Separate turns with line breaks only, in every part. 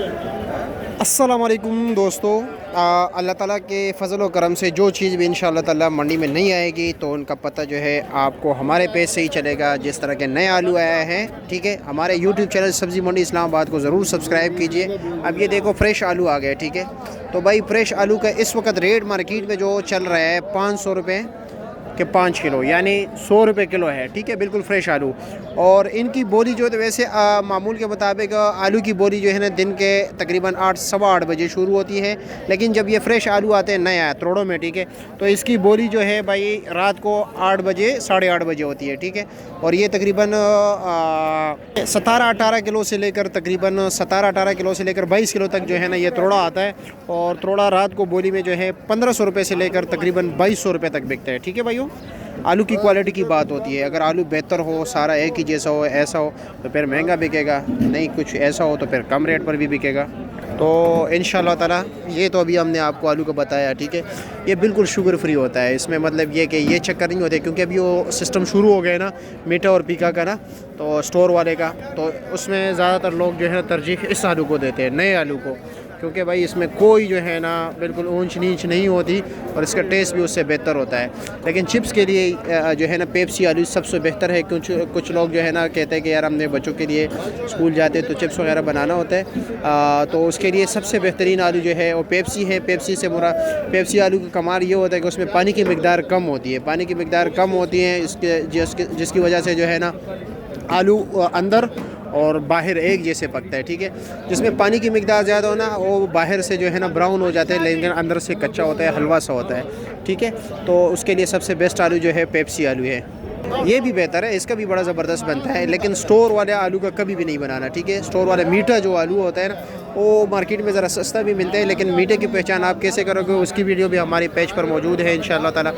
अस्सलाम वालेकुम दोस्तों। अल्लाह ताला के फ़ज़ल व करम से जो चीज़ भी इंशाअल्लाह ताला मंडी में नहीं आएगी तो उनका पता जो है आपको हमारे पेज से ही चलेगा। जिस तरह के नए आलू आए हैं, ठीक है, हमारे यूट्यूब चैनल सब्ज़ी मंडी इस्लामाबाद को ज़रूर सब्सक्राइब कीजिए। अब ये देखो फ्रेश आलू आ गए, ठीक है। तो भाई फ्रेश आलू का इस वक्त रेट मार्केट में जो चल रहा है 500 रुपये के 5 किलो, यानी 100 रुपये किलो है, ठीक है, बिल्कुल फ्रेश आलू। और इनकी बोली जो है तो वैसे मामूल के मुताबिक आलू की बोली जो है ना दिन के तकरीबन 8 सवा 8 बजे शुरू होती है। लेकिन जब ये फ्रेश आलू आते हैं नया तोड़ों में, ठीक है, तो इसकी बोली जो है भाई रात को 8 बजे 8:30 बजे होती है, ठीक है। और ये तकरीबन 17-18 किलो से लेकर तकरीबन 17-18 किलो से लेकर 22 किलो तक जो है ना ये तोड़ा आता है। और तोड़ा रात को बोली में जो है 1500 रुपये से लेकर तकरीबन 2200 रुपये तक बिकता है, ठीक है भाइयों। आलू की क्वालिटी की बात होती है, अगर आलू बेहतर हो, सारा एक ही जैसा हो, ऐसा हो तो फिर महंगा बिकेगा, नहीं कुछ ऐसा हो तो फिर कम रेट पर भी बिकेगा। तो इंशाअल्लाह ताला ये तो अभी हमने आपको आलू को बताया, ठीक है। ये बिल्कुल शुगर फ्री होता है, इसमें मतलब ये कि ये चक्कर नहीं होते, क्योंकि अभी वो सिस्टम शुरू हो गया ना मीठा और फीका का ना, तो स्टोर वाले का, तो उसमें ज़्यादातर लोग जो है तरजीह इस आलू को देते हैं, नए आलू को, क्योंकि भाई इसमें कोई जो है ना बिल्कुल ऊंच नीच नहीं होती और इसका टेस्ट भी उससे बेहतर होता है। लेकिन चिप्स के लिए जो है ना पेप्सी आलू सबसे बेहतर है। कुछ लोग जो है ना कहते हैं कि यार हमने बच्चों के लिए स्कूल जाते तो चिप्स वगैरह बनाना होता है, तो उसके लिए सबसे बेहतरीन आलू जो है वो पेप्सी है। पेप्सी से मुरा पेप्सी आलू का कमाल ये होता है कि उसमें पानी की मिकदार कम होती है, पानी की मिकदार कम होती है जिसकी वजह से जो है ना आलू अंदर और बाहर एक जैसे पकता है, ठीक है। जिसमें पानी की मिकदार ज़्यादा होना वो बाहर से जो है ना ब्राउन हो जाता है, लेकिन अंदर से कच्चा होता है, हलवा सा होता है, ठीक है। तो उसके लिए सबसे बेस्ट आलू जो है पेप्सी आलू है। ये भी बेहतर है, इसका भी बड़ा ज़बरदस्त बनता है, लेकिन स्टोर वाले आलू का कभी भी नहीं बनाना, ठीक है। स्टोर वाले मीठा जो आलू होता है ना वो मार्केट में ज़रा सस्ता भी मिलता है, लेकिन मीठे की पहचान आप कैसे करोगे उसकी वीडियो भी हमारे पेज पर मौजूद है। इंशाअल्लाह ताला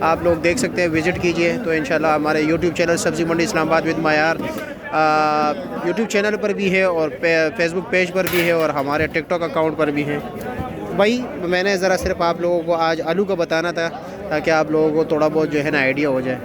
आप लोग देख सकते हैं, विज़िट कीजिए। तो इंशाअल्लाह हमारे यूट्यूब चैनल सब्ज़ी मंडी इस्लामाबाद विद मायार यूट्यूब चैनल पर भी है और फेसबुक पेज पर भी है और हमारे टिकटॉक अकाउंट पर भी है। भाई मैंने ज़रा सिर्फ आप लोगों को आज आलू का बताना था ताकि आप लोगों को थोड़ा बहुत जो है ना आइडिया हो जाए।